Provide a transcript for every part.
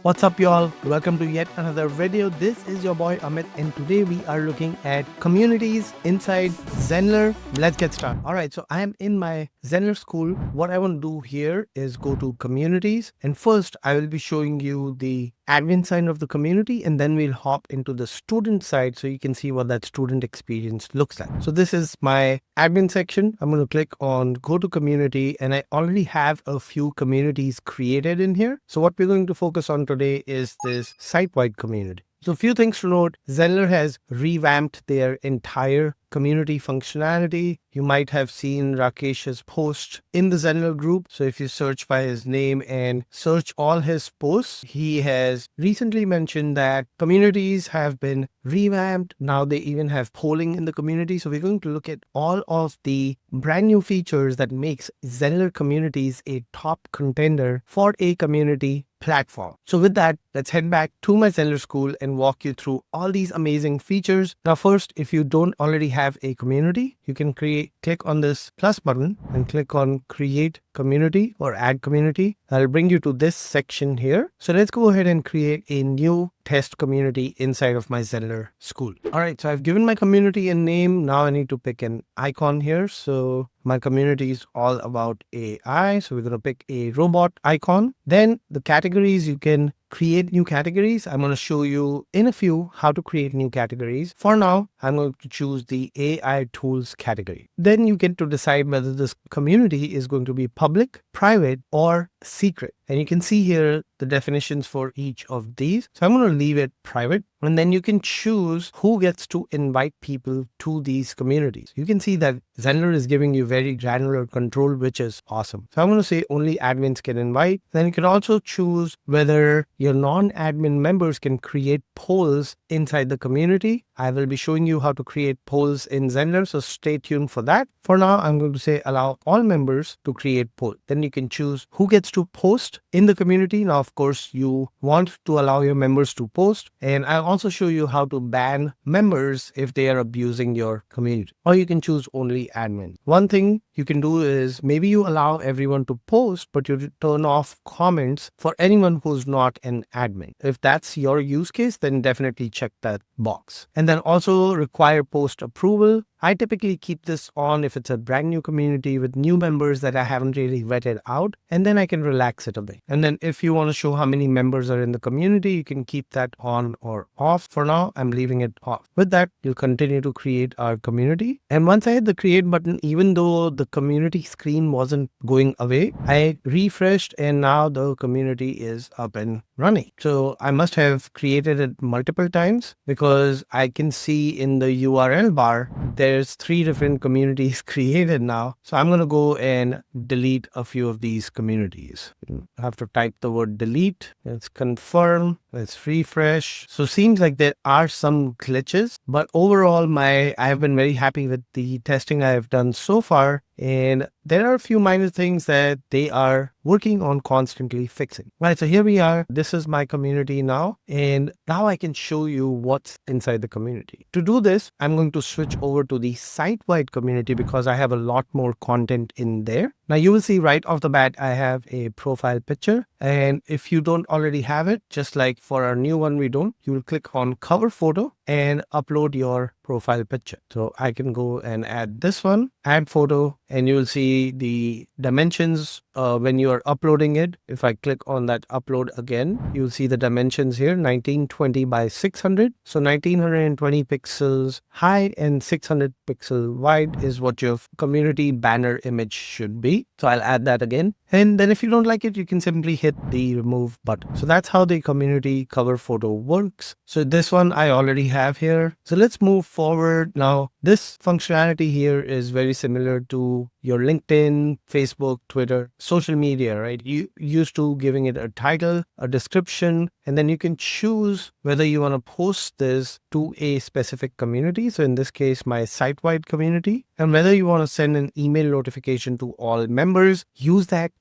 What's up, y'all? Welcome to yet another video. This is your boy Amit, and today we are looking at communities inside Zenler. Let's get started. All right, so I am in my Zenler school. What I want to do here is go to communities, and first I will be showing you the admin side of the community, and then we'll hop into the student side so you can see what that student experience looks like. So this is my admin section. I'm going to click on go to community, and I already have a few communities created in here. So what we're going to focus on today is this site-wide community. So a few things to note. Zenler has revamped their entire community functionality. You might have seen Rakesh's post in the Zenler group. So if you search by his name and search all his posts, he has recently mentioned that communities have been revamped. Now they even have polling in the community. So we're going to look at all of the brand new features that makes Zenler communities a top contender for a community platform. So with that, let's head back to my Zenler school and walk you through all these amazing features. Now first, if you don't already have a community, you can click on this plus button and click on create community or add community. That'll bring you to this section here. So let's go ahead and create a new test community inside of my Zenler school. All right, so I've given my community a name. Now I need to pick an icon here. So my community is all about AI. So we're going to pick a robot icon. Then the categories, you can create new categories. I'm going to show you in a few how to create new categories. For now, I'm going to choose the AI tools category. Then you get to decide whether this community is going to be public, private, or secret. And you can see here the definitions for each of these. So I'm going to leave it private. And then you can choose who gets to invite people to these communities. You can see that Zenler is giving you very granular control, which is awesome. So I'm going to say only admins can invite. Then you can also choose whether your non-admin members can create polls inside the community. I will be showing you how to create polls in Zenler, so stay tuned for that. For now, I'm going to say allow all members to create polls. Then you can choose who gets to post in the community. Now, of course, you want to allow your members to post, and I'll also show you how to ban members if they are abusing your community. Or you can choose only admin. One thing you can do is maybe you allow everyone to post, but you turn off comments for anyone who's not an admin. If that's your use case, then definitely check that box. And then also require post approval. I typically keep this on if it's a brand new community with new members that I haven't really vetted out, and then I can relax it a bit. And then if you want to show how many members are in the community, you can keep that on or off. For now, I'm leaving it off. With that, you'll continue to create our community. And once I hit the create button, even though the community screen wasn't going away, I refreshed and now the community is up and running. So I must have created it multiple times because I can see in the URL bar, there's 3 different communities created now. So I'm going to go and delete a few of these communities. I have to type the word delete. Let's confirm. Let's refresh. So seems like there are some glitches, but overall I have been very happy with the testing I have done so far. And there are a few minor things that they are working on constantly fixing. Right, so here we are. This is my community now. And now I can show you what's inside the community. To do this, I'm going to switch over to the site-wide community because I have a lot more content in there. Now you will see right off the bat, I have a profile picture. And if you don't already have it, just like for our new one, you will click on cover photo and upload your profile picture. So I can go and add this one, add photo, and you will see the dimensions when you are uploading it. If I click on that upload again, you'll see the dimensions here, 1920 by 600. So 1920 pixels high and 600 pixel wide is what your community banner image should be. So I'll add that again. And then if you don't like it, you can simply hit the remove button. So that's how the community cover photo works. So this one I already have here. So let's move forward. Now this functionality here is very similar to your LinkedIn, Facebook, Twitter, social media, right? You used to giving it a title, a description, and then you can choose whether you want to post this to a specific community. So in this case, my site-wide community, and whether you want to send an email notification to all members, use that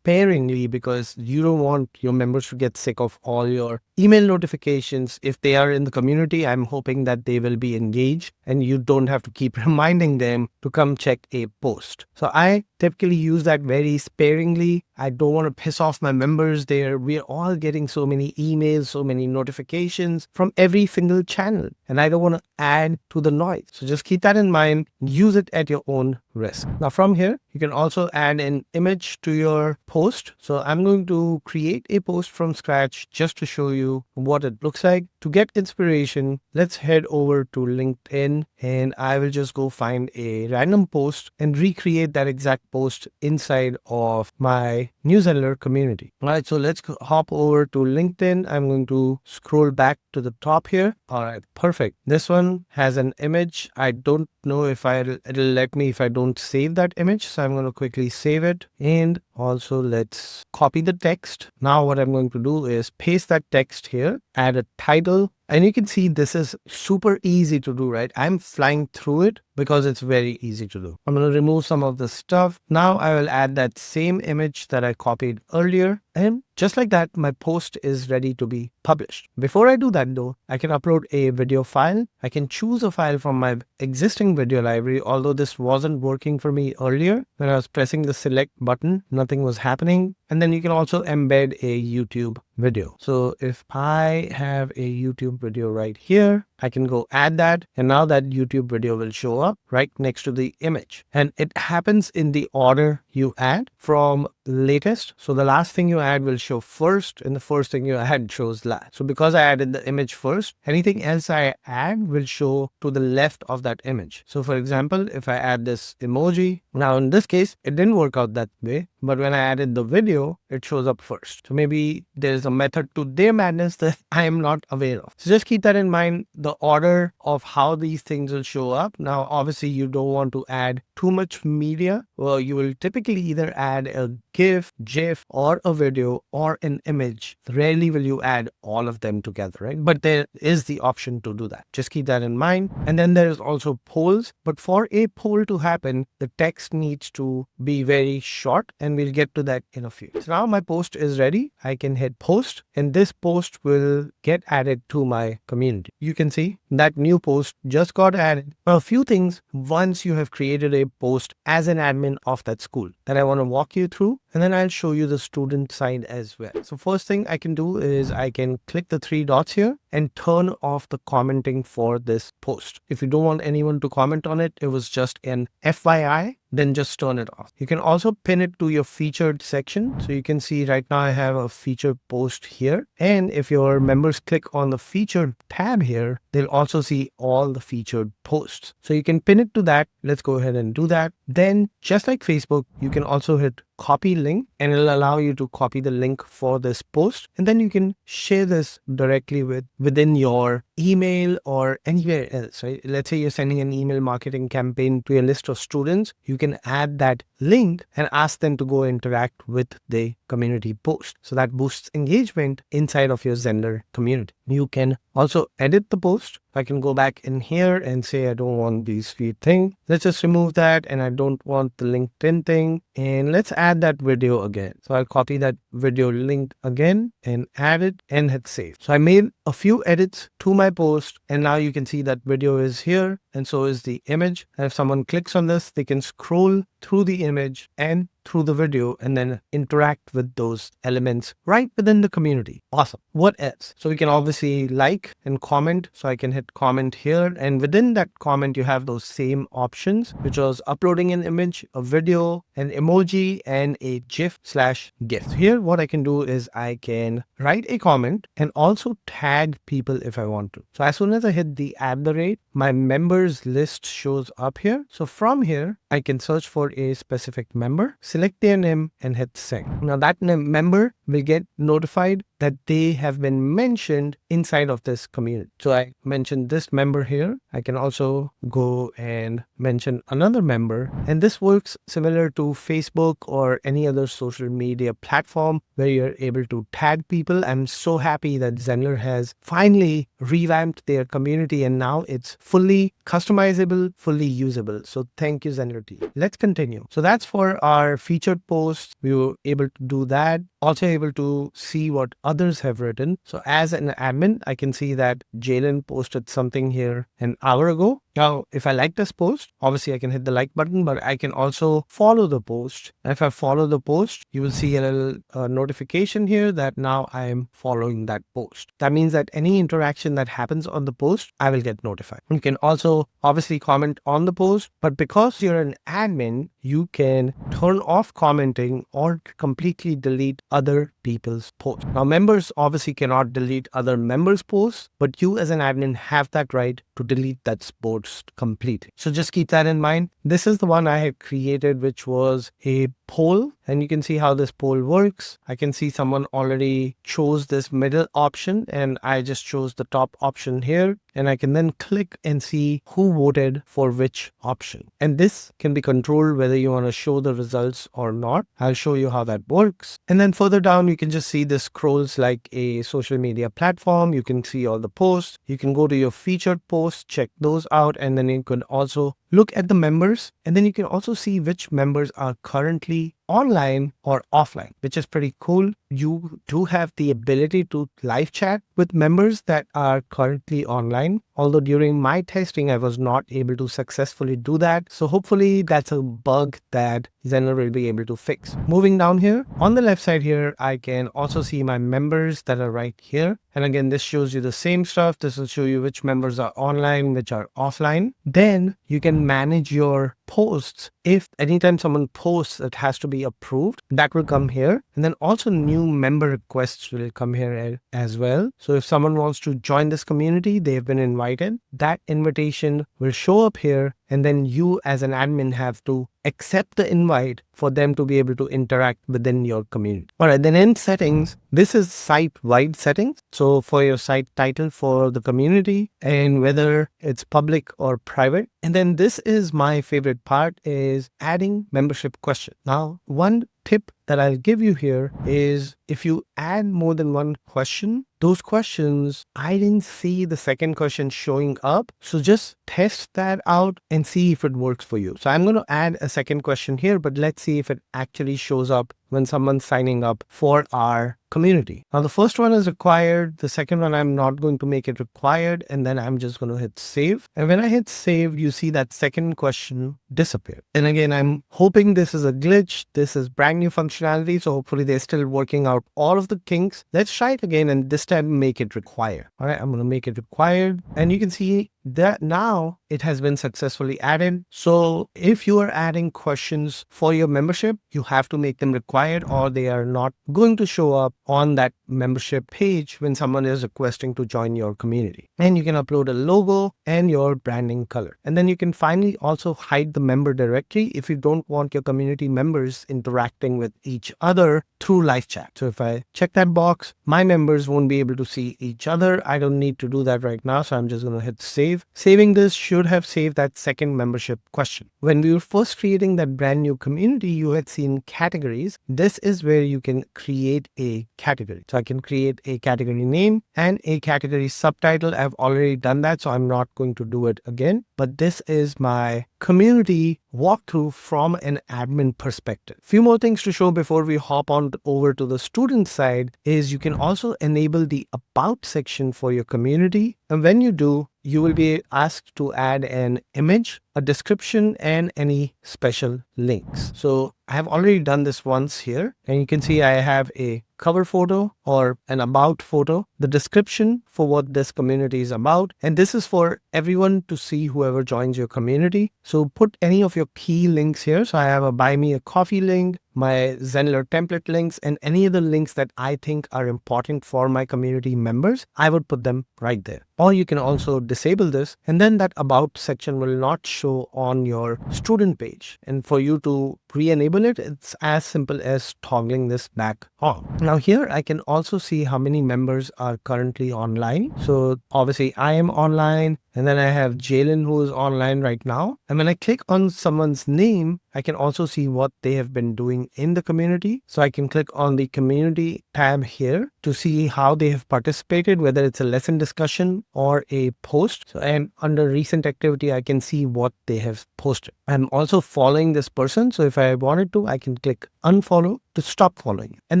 sparingly because you don't want your members to get sick of all your email notifications. If they are in the community, I'm hoping that they will be engaged and you don't have to keep reminding them to come check a post. So I typically use that very sparingly. I don't want to piss off my members there. We're all getting so many emails, so many notifications from every single channel, and I don't want to add to the noise. So just keep that in mind. Use it at your own risk. Now from here, you can also add an image to your post. So I'm going to create a post from scratch just to show you what it looks like. To get inspiration, let's head over to LinkedIn and I will just go find a random post and recreate that exact post inside of my Zenler community. All right, so let's hop over to LinkedIn. I'm going to scroll back to the top here. All right, perfect. This one has an image. I don't know if it'll let me if I don't save that image. So I'm going to quickly save it. And also let's copy the text. Now what I'm going to do is paste that text here, add a title. And you can see this is super easy to do, right? I'm flying through it because it's very easy to do. I'm going to remove some of the stuff. Now I will add that same image that I copied earlier. And just like that, my post is ready to be published. Before I do that though, I can upload a video file. I can choose a file from my existing video library, although this wasn't working for me earlier. When I was pressing the select button, nothing was happening. And then you can also embed a YouTube video. So if I have a YouTube video right here, I can go add that. And now that YouTube video will show up right next to the image. And it happens in the order you add from latest. So the last thing you add will show first and the first thing you add shows last. So because I added the image first, anything else I add will show to the left of that image. So for example, if I add this emoji, now in this case, it didn't work out that way. But when I added the video, it shows up first. So maybe there's a method to their madness that I am not aware of. So just keep that in mind, the order of how these things will show up. Now, obviously you don't want to add too much media. Well, you will typically either add a GIF, GIF, or a video or an image. Rarely will you add all of them together, right? But there is the option to do that. Just keep that in mind. And then there is also polls. But for a poll to happen, the text needs to be very short, and we'll get to that in a few. So now my post is ready. I can hit post, and this post will get added to my community. You can see that new post just got added. Now, a few things once you have created a post as an admin of that school that I want to walk you through, and then I'll show you the student side as well. So first thing I can do is I can click the three dots here and turn off the commenting for this post. If you don't want anyone to comment on it, it was just an FYI, then just turn it off. You can also pin it to your featured section. So you can see right now I have a featured post here. And if your members click on the featured tab here, they'll also see all the featured posts. So you can pin it to that. Let's go ahead and do that. Then just like Facebook, you can also hit copy link, and it'll allow you to copy the link for this post. And then you can share this directly within your email or anywhere else, right? Let's say you're sending an email marketing campaign to a list of students. You can add that link and ask them to go interact with the community post. So that boosts engagement inside of your Zenler community. You can also edit the post. I can go back in here and say, I don't want these feed thing. Let's just remove that. And I don't want the LinkedIn thing. And let's add that video again. So I'll copy that video link again and add it and hit save. So I made a few edits to my post, and now you can see that video is here, and so is the image. And if someone clicks on this, they can scroll through the image and through the video and then interact with those elements right within the community. Awesome. What else? So we can obviously like and comment. So I can hit comment here, and within that comment, you have those same options, which was uploading an image, a video, an emoji, and a GIF/GIF. So here, what I can do is I can write a comment and also tag people if I want to. So as soon as I hit the @, my members list shows up here. So from here, I can search for a specific member, select their name, and hit send. Now that member will get notified that they have been mentioned inside of this community. So I mentioned this member here. I can also go and mention another member. And this works similar to Facebook or any other social media platform where you're able to tag people. I'm so happy that Zenler has finally revamped their community and now it's fully customizable, fully usable. So thank you, Zenler team. Let's continue. So that's for our featured posts. We were able to do that. Also able to see what others have written. So as an admin, I can see that Jalen posted something here an hour ago. Now, if I like this post, obviously I can hit the like button, but I can also follow the post. And if I follow the post, you will see a little notification here that now I am following that post. That means that any interaction that happens on the post, I will get notified. You can also obviously comment on the post, but because you're an admin, you can turn off commenting or completely delete other people's posts. Now, members obviously cannot delete other members' posts, but you as an admin have that right to delete that post completely. So just keep that in mind. This is the one I had created, which was a poll, and you can see how this poll works. I can see someone already chose this middle option and I just chose the top option here, and I can then click and see who voted for which option. And this can be controlled whether you want to show the results or not. I'll show you how that works. And then further down, you can just see this scrolls like a social media platform. You can see all the posts. You can go to your featured posts, check those out, and then you can also look at the members, and then you can also see which members are currently online or offline, which is pretty cool. You do have the ability to live chat with members that are currently online. Although during my testing, I was not able to successfully do that. So hopefully that's a bug that Zenler will be able to fix. Moving down here, on the left side here, I can also see my members that are right here. And again, this shows you the same stuff. This will show you which members are online, which are offline. Then you can manage your posts. If anytime someone posts, it has to be approved. That will come here. And then also new member requests will come here as well. So if someone wants to join this community, they've been invited, that invitation will show up here. And then you as an admin have to accept the invite for them to be able to interact within your community. All right, then in settings, this is site-wide settings. So for your site title for the community and whether it's public or private. And then this is my favorite part, is adding membership questions. Now, one tip that I'll give you here is if you add more than one question, those questions, I didn't see the second question showing up. So just test that out and see if it works for you. So I'm going to add a second question here, but let's see if it actually shows up when someone's signing up for our community. Now the first one is required. The second one, I'm not going to make it required. And then I'm just going to hit save. And when I hit save, you see that second question disappear. And again, I'm hoping this is a glitch. This is brand new functionality. So hopefully they're still working out all of the kinks. Let's try it again. And this time make it required. All right, I'm going to make it required. And you can see that now it has been successfully added. So if you are adding questions for your membership, you have to make them required or they are not going to show up on that membership page when someone is requesting to join your community. And you can upload a logo and your branding color. And then you can finally also hide the member directory if you don't want your community members interacting with each other through live chat. So if I check that box, my members won't be able to see each other. I don't need to do that right now. So I'm just going to hit save. Saving this should have saved that second membership question. When we were first creating that brand new community, you had seen categories. This is where you can create a category. So I can create a category name and a category subtitle. I've already done that, so I'm not going to do it again. But this is my community walkthrough from an admin perspective. Few more things to show before we hop on over to the student side is you can also enable the about section for your community. And when you do, you will be asked to add an image, a description, and any special links. So I have already done this once here, and you can see I have a cover photo or an about photo, the description for what this community is about. And this is for everyone to see whoever joins your community. So put any of your key links here. So I have a buy me a coffee link, my Zenler template links, and any other links that I think are important for my community members, I would put them right there. Or you can also disable this, and then that about section will not show on your student page. And for you to re-enable it, it's as simple as toggling this back on. Now here I can also see how many members are currently online. So obviously I am online, and then I have Jalen who is online right now. And when I click on someone's name, I can also see what they have been doing in the community. So I can click on the community tab here to see how they have participated, whether it's a lesson discussion or a post. So, and under recent activity, I can see what they have posted. I'm also following this person. So if I wanted to, I can click unfollow to stop following. And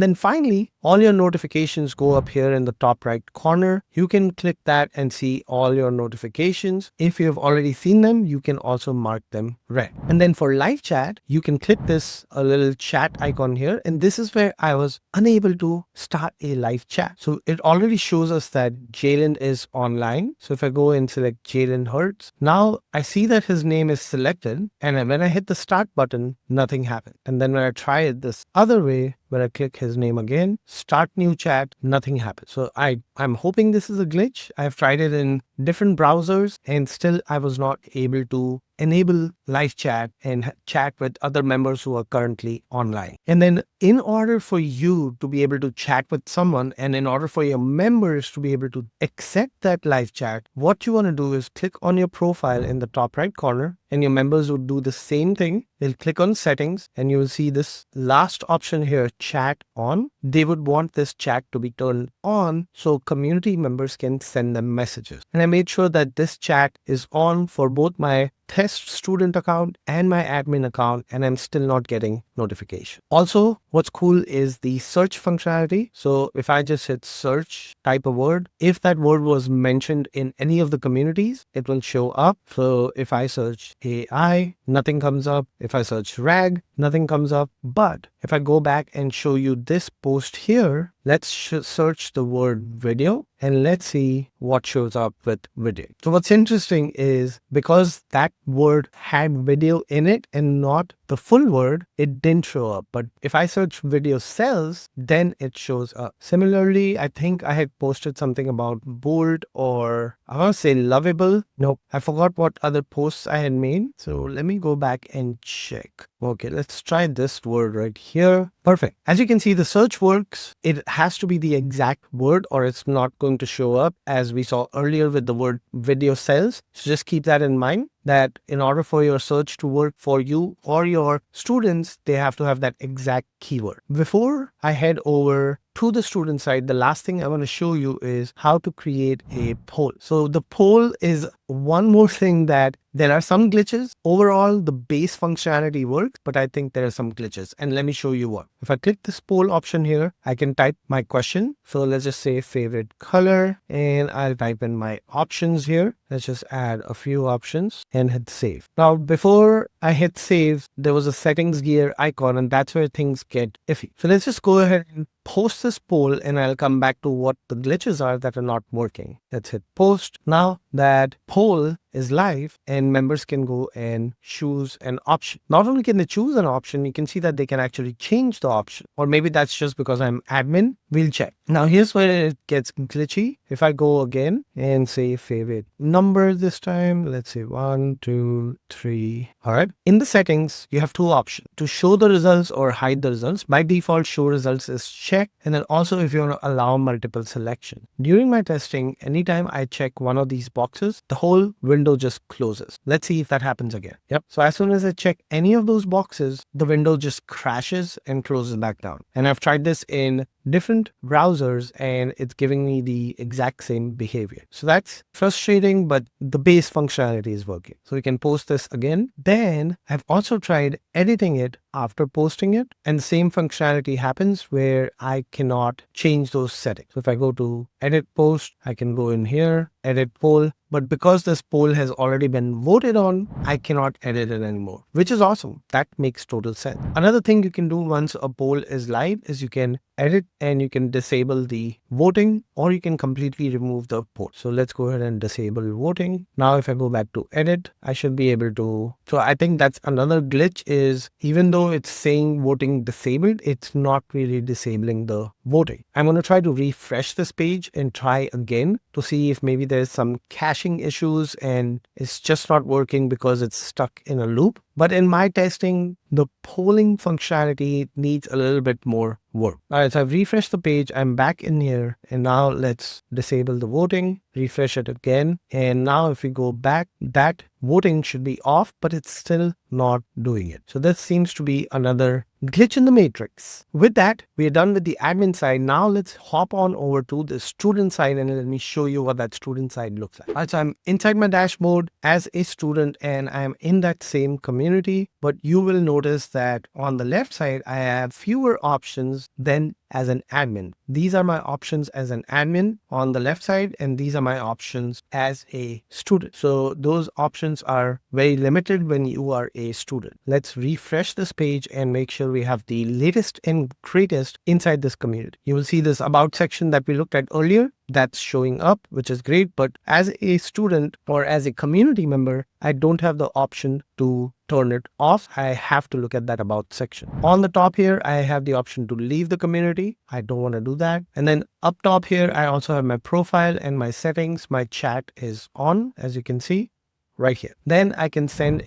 then finally, all your notifications go up here in the top right corner. You can click that and see all your notifications. If you have already seen them, you can also mark them red. And then for live chat, you can click this little chat icon here. And this is where I was unable to start a live chat. So it already shows us that Jalen is online. So if I go and select Jalen Hertz, now I see that his name is selected. And when I hit the start button, nothing happened. And then when I try it this other way, when I click his name again, start new chat, nothing happens. So I'm hoping this is a glitch. I've tried it in different browsers and still I was not able to enable live chat and chat with other members who are currently online. And then in order for you to be able to chat with someone and in order for your members to be able to accept that live chat, what you want to do is click on your profile in the top right corner, and your members would do the same thing. They'll click on settings and you will see this last option here, chat on. They would want this chat to be turned on so community members can send them messages. And I made sure that this chat is on for both my test student account and my admin account, and I'm still not getting notification. Also, what's cool is the search functionality. So if I just hit search, type a word, if that word was mentioned in any of the communities, it will show up. So if I search AI, nothing comes up. If I search RAG, nothing comes up. But if I go back and show you this post here, let's search the word video and let's see what shows up with video. So what's interesting is because that word had video in it and not the full word, it didn't show up. But if I search video cells, then it shows up. Similarly, I think I had posted something about bold or I want to say lovable. Nope, I forgot what other posts I had made. So let me go back and check. Okay, let's try this word right here. Perfect. As you can see, the search works. It has to be the exact word or it's not going to show up, as we saw earlier with the word video cells. So just keep that in mind, that in order for your search to work for you or your students, they have to have that exact keyword. Before I head over to the student side, the last thing I want to show you is how to create a poll. So the poll is one more thing that there are some glitches. Overall, the base functionality works, but I think there are some glitches. And let me show you what. If I click this poll option here, I can type my question. So let's just say favorite color, and I'll type in my options here. Let's just add a few options and hit save. Now, before I hit save, there was a settings gear icon, and that's where things get iffy. So let's just go ahead and post this poll, and I'll come back to what the glitches are that are not working. Let's hit post. Now that poll is live and members can go and choose an option. Not only can they choose an option, you can see that they can actually change the option. Or maybe that's just because I'm admin. We'll check. Now here's where it gets glitchy. If I go again and say favorite number this time, let's say 1, 2, 3. All right. In the settings, you have two options: to show the results or hide the results. By default, show results is checked. And then also if you want to allow multiple selection. During my testing, anytime I check one of these boxes, the whole window just closes. Let's see if that happens again. Yep. So as soon as I check any of those boxes, the window just crashes and closes back down. And I've tried this in different browsers and it's giving me the exact same behavior. So that's frustrating, but the base functionality is working. So we can post this again. Then I've also tried editing it after posting it, and the same functionality happens where I cannot change those settings. So if I go to edit post, I can go in here, edit poll, but because this poll has already been voted on, I cannot edit it anymore, which is awesome. That makes total sense. Another thing you can do once a poll is live is you can edit and you can disable the voting, or you can completely remove the poll. So let's go ahead and disable voting. Now if I go back to edit, I should be able to. So I think that's another glitch, is even though it's saying voting disabled, it's not really disabling the voting. I'm going to try to refresh this page and try again to see if maybe there's some caching issues and it's just not working because it's stuck in a loop. But in my testing, the polling functionality needs a little bit more work. All right, so I've refreshed the page. I'm back in here. And now let's disable the voting, refresh it again. And now if we go back, that voting should be off, but it's still not doing it. So this seems to be another glitch in the matrix. With that, we are done with the admin side. Now let's hop on over to the student side and let me show you what that student side looks like. All right, so I'm inside my dashboard as a student and I'm in that same community, but you will notice that on the left side, I have fewer options than as an admin. These are my options as an admin on the left side, and these are my options as a student. So those options are very limited when you are a student. Let's refresh this page and make sure we have the latest and greatest inside this community. You will see this about section that we looked at earlier. That's showing up, which is great. But as a student or as a community member, I don't have the option to turn it off. I have to look at that about section. On the top here, I have the option to leave the community. I don't want to do that. And then up top here, I also have my profile and my settings. My chat is on, as you can see right here. Then I can send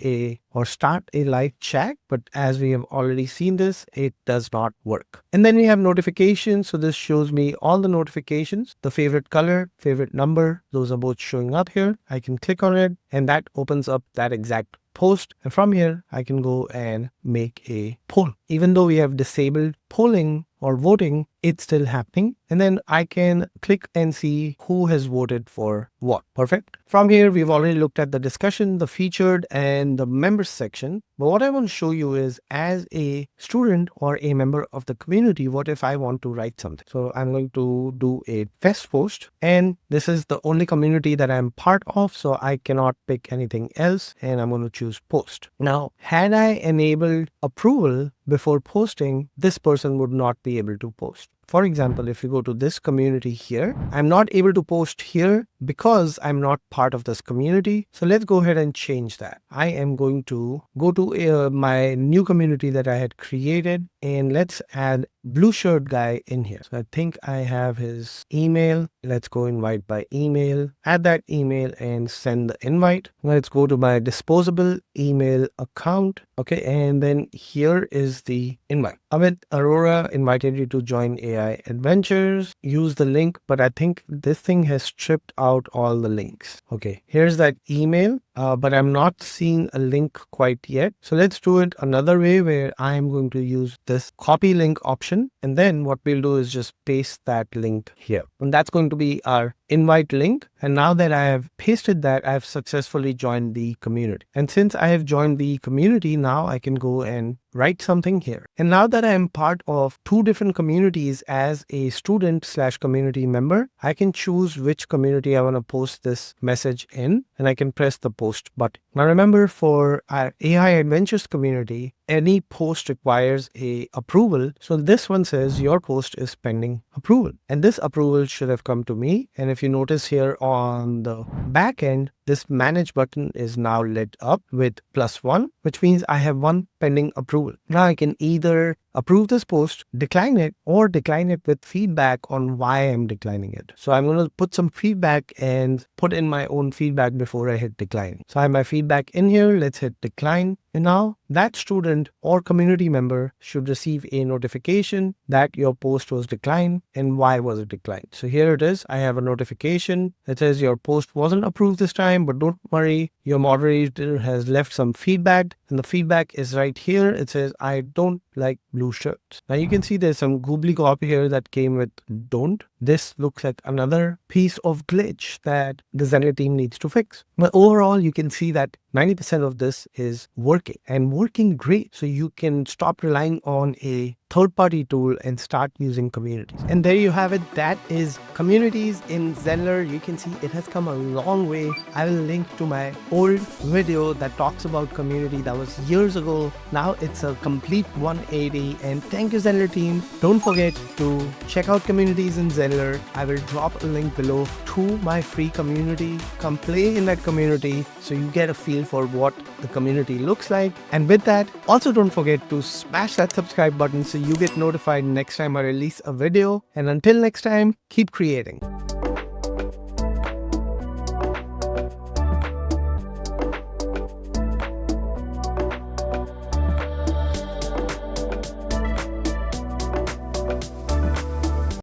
or start a live chat, but as we have already seen this, it does not work. And then we have notifications. So this shows me all the notifications, the favorite color, favorite number. Those are both showing up here. I can click on it and that opens up that exact post. And from here, I can go and make a poll. Even though we have disabled polling or voting, it's still happening. And then I can click and see who has voted for what. Perfect. From here, we've already looked at the discussion, the featured and the members section. But what I want to show you is as a student or a member of the community, what if I want to write something? So I'm going to do a test post, and this is the only community that I'm part of. So I cannot pick anything else, and I'm going to choose post. Now, had I enabled approval before posting, this person would not be able to post. For example, if you go to this community here, I'm not able to post here because I'm not part of this community. So let's go ahead and change that. I am going to go to my new community that I had created, and let's add blue shirt guy in here. So I think I have his email. Let's go invite by email, add that email and send the invite. Let's go to my disposable email account. Okay. And then here is the invite. Amit Arora invited you to join AI Adventures. Use the link, but I think this thing has stripped out all the links. Okay. Here's that email. But I'm not seeing a link quite yet. So let's do it another way where I'm going to use this copy link option. And then what we'll do is just paste that link here. And that's going to be our invite link. And now that I have pasted that, I have successfully joined the community. And since I have joined the community, now I can go and write something here. And now that I am part of two different communities as a student/community member, I can choose which community I want to post this message in, and I can press the post button. Now remember, for our AI Adventures community, any post requires a approval. So this one says your post is pending approval, and this approval should have come to me. And if you notice here on the back end, this manage button is now lit up with +1, which means I have one pending approval. Now I can either approve this post, decline it, or decline it with feedback on why I'm declining it. So I'm going to put some feedback and put in my own feedback before I hit decline. So I have my feedback in here. Let's hit decline. And now that student or community member should receive a notification that your post was declined and why was it declined. So here it is. I have a notification that says your post wasn't approved this time, but don't worry, your moderator has left some feedback, and the feedback is right here. It says, I don't like blue shirts. Now you can see there's some gobbledygook here that came with don't. This looks like another piece of glitch that the Zenler team needs to fix. But overall, you can see that 90% of this is working and working great. So you can stop relying on a third-party tool and start using communities. And there you have it. That is communities in Zenler. You can see it has come a long way. I will link to my old video that talks about community that was years ago. Now it's a complete 180. And thank you, Zenler team. Don't forget to check out communities in Zenler. I will drop a link below to my free community. Come play in that community so you get a feel for what the community looks like. And with that, also don't forget to smash that subscribe button so you get notified next time I release a video. And until next time, keep creating.